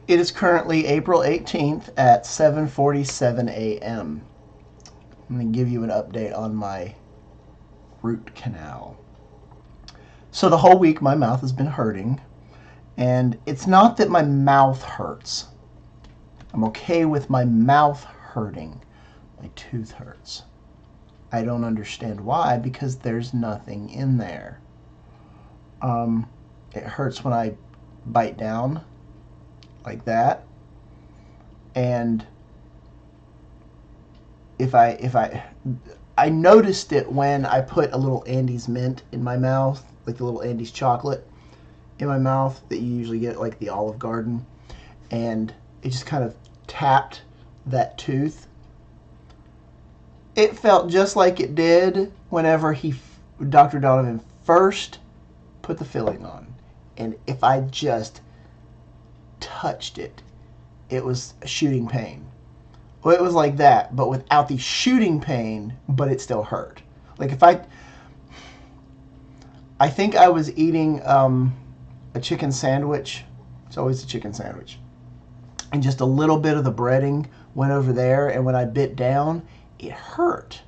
It is currently April 18th at 7:47 a.m. I'm going to give you an update on my root canal. So the whole week my mouth has been hurting, and it's not that my mouth hurts. I'm okay with my mouth hurting. My tooth hurts. I don't understand why, because there's nothing in there. It hurts when I bite down like that, and if I noticed it when I put a little Andes mint in my mouth, like the little Andes chocolate in my mouth that you usually get at like the Olive Garden, and it just kind of tapped that tooth. It felt just like it did whenever Dr. Donovan first put the filling on. And if I just touched it, it was a shooting pain. Well, it was like that, but without the shooting pain, but it still hurt. Like if I think I was eating a chicken sandwich. It's always a chicken sandwich. And just a little bit of the breading went over there, and when I bit down, it hurt.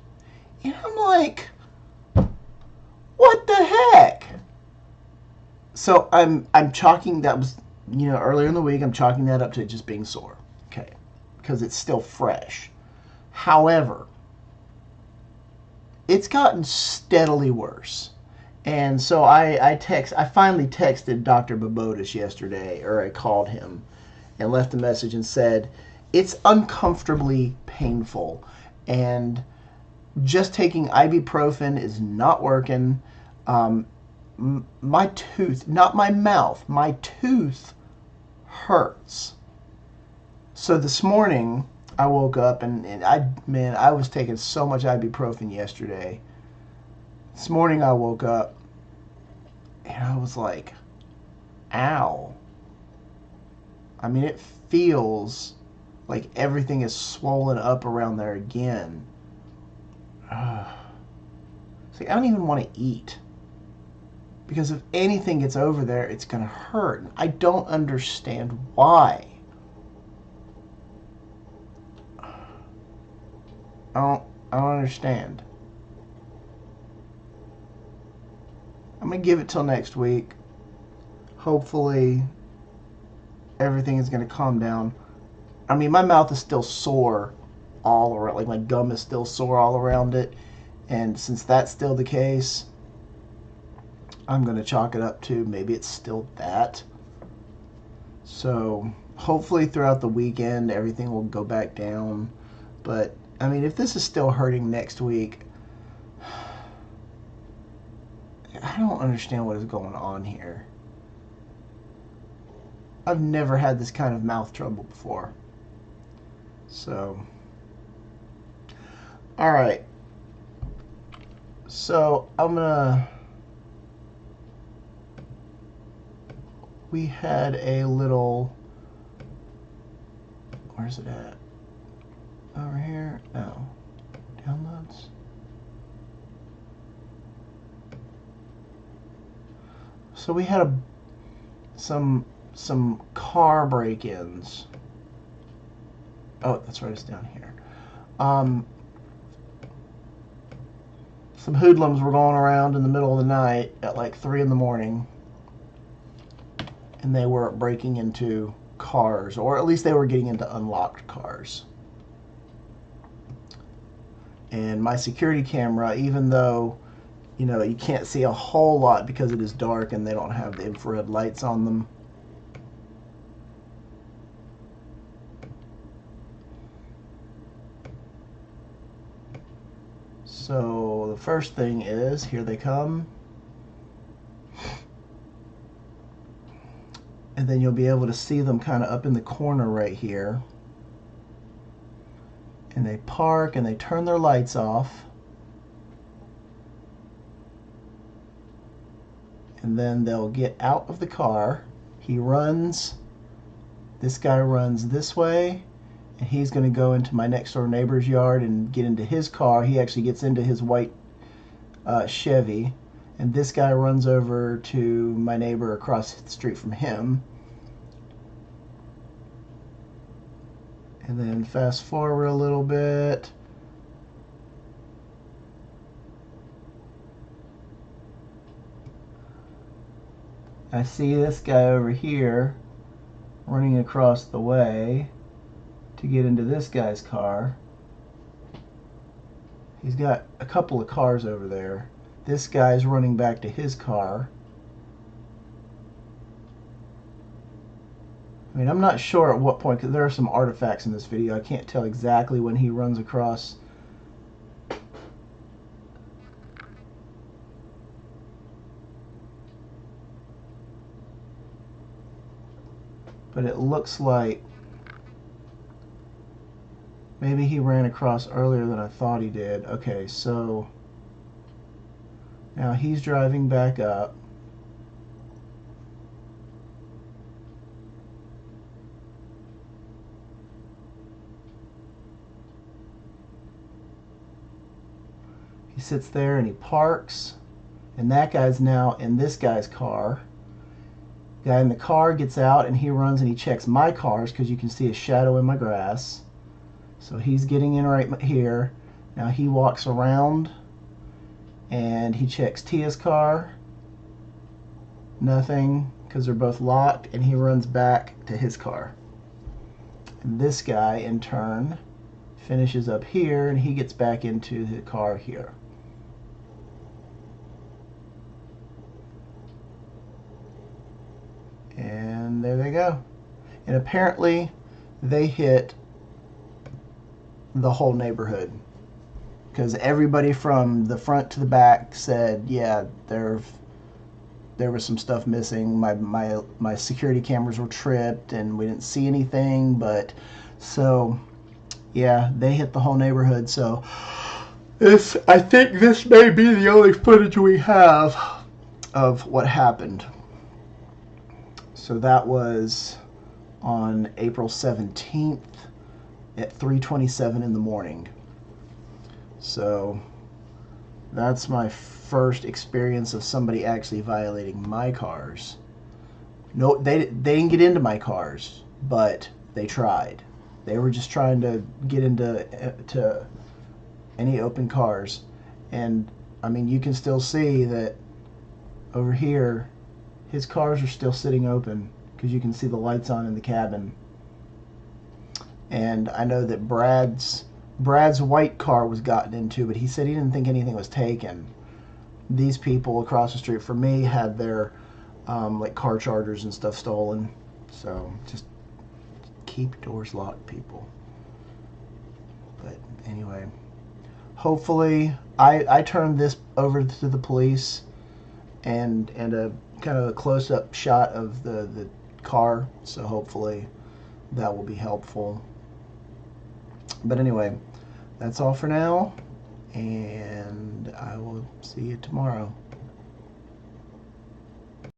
And I'm like, what the heck? So I'm chalking that was, earlier in the week, I'm chalking that up to just being sore. Okay. Because it's still fresh. However, it's gotten steadily worse. And so I finally texted Dr. Babotis yesterday, or I called him and left a message and said, it's uncomfortably painful, and just taking ibuprofen is not working. My tooth, not my mouth, my tooth hurts. So this morning I woke up and I was taking so much ibuprofen yesterday. This morning I woke up and I was like, ow. I mean, it feels like everything is swollen up around there again. It's like I don't even want to eat. Because if anything gets over there, it's going to hurt. I don't understand why. I don't understand. I'm going to give it till next week. Hopefully, everything is going to calm down. I mean, my mouth is still sore all around. Like, my gum is still sore all around it. And since that's still the case, I'm going to chalk it up to maybe it's still that. So, hopefully throughout the weekend, everything will go back down. But, I mean, if this is still hurting next week, I don't understand what is going on here. I've never had this kind of mouth trouble before. So, alright. So, we had a little, where's it at? Over here? No. Downloads? So we had some car break-ins. Oh, that's right, it's down here. Some hoodlums were going around in the middle of the night at like 3 in the morning, and they were breaking into cars, or at least they were getting into unlocked cars. And my security camera, even though you can't see a whole lot because it is dark and they don't have the infrared lights on them, so the first thing is, here they come. And then you'll be able to see them kind of up in the corner right here. And they park and they turn their lights off. And then they'll get out of the car. He runs. This guy runs this way. And he's going to go into my next door neighbor's yard and get into his car. He actually gets into his white Chevy. And this guy runs over to my neighbor across the street from him. And then fast forward a little bit. I see this guy over here running across the way to get into this guy's car. He's got a couple of cars over there. This guy's running back to his car. I mean, I'm not sure at what point, because there are some artifacts in this video. I can't tell exactly when he runs across. But it looks like maybe he ran across earlier than I thought he did. Okay, so now he's driving back up. He sits there and he parks, and that guy's now in this guy's car. The guy in the car gets out and he runs and he checks my cars because you can see a shadow in my grass. So he's getting in right here. Now he walks around and he checks Tia's car. Nothing, because they're both locked, and he runs back to his car. And this guy in turn finishes up here and he gets back into the car here. And there they go. And apparently they hit the whole neighborhood, because everybody from the front to the back said, yeah, there was some stuff missing. My security cameras were tripped and we didn't see anything. But so yeah, they hit the whole neighborhood. So I think this may be the only footage we have of what happened. So that was on April 17th at 3:27 in the morning. So that's my first experience of somebody actually violating my cars. No, they didn't get into my cars, but they tried. They were just trying to get into any open cars. And I mean, you can still see that over here his cars are still sitting open, because you can see the lights on in the cabin. And I know that Brad's white car was gotten into, but he said he didn't think anything was taken. These people across the street from me had their like car chargers and stuff stolen. So just keep your doors locked, people. But anyway, hopefully I turned this over to the police, and a kind of a close-up shot of the car, so hopefully that will be helpful. But anyway, that's all for now, and I will see you tomorrow.